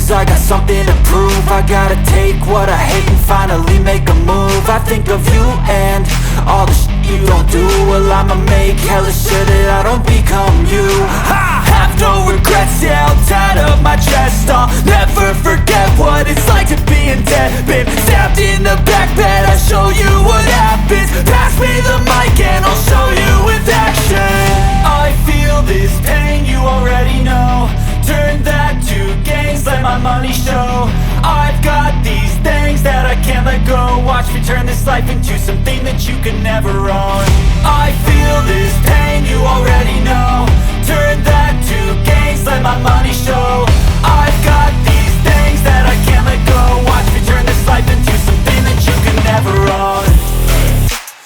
lose, I got something to prove. I gotta take what I hate and finally make a move. I think of you and all the shit you don't do. Well, I'ma make hella sure that I don't become you. I have no regrets, yeah, held tight up my chest. I'll never forget what it's like to be in debt. Been stabbed in the back bed, I'll show you what happens. Pass me the mic and I'll show you with action. I feel this pain, you already know. Turn that to gains, let my money show. I've got these things that I can't let go. Watch me turn this life into something that you can never own. I feel this pain, you already know. Turn that to gains, let my money show. I've got these things that I can't let go. Watch me turn this life into something that you can never own.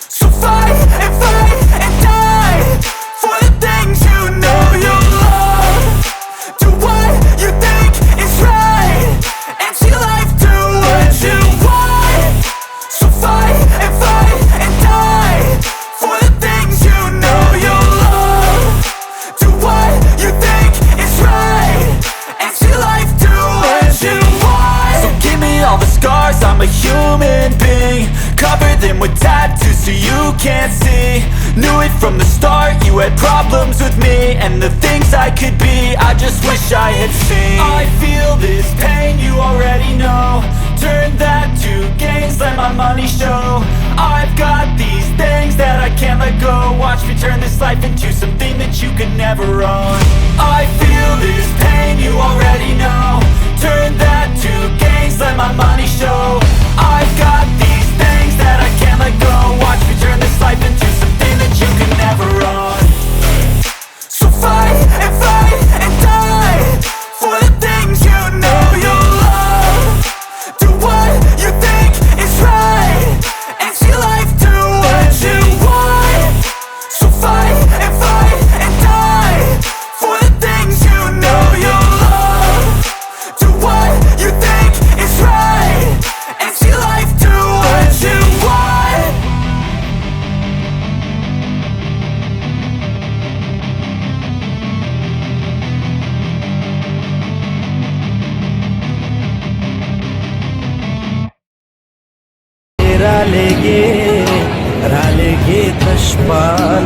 So fight and die for the things you know you love. Do what you think is right and see life do what you want. So fight and die for the things you know you love. Do what you think is right and see life do what you want. So give me all the scars, I'm a human being. Cover them with tattoos so you can't see. Knew it from the start, you had problems with me and the things I could be, I just wish I had seen. I feel this pain, you already know. Turn that to gains, let my money show. I've got these things that I can't let go. Watch me turn this life into something that you can never own. I feel this pain, you already know. Turn that to gains, let my money show. I've got these things that I can't let go. Watch me turn this life into something that you can never own. So fight and die for the things you know you love. Do what you think is right and see life do what you want. So fight and die for the things you know you love. Do what you think is right and see life do what you want. रालेगे तश्पाल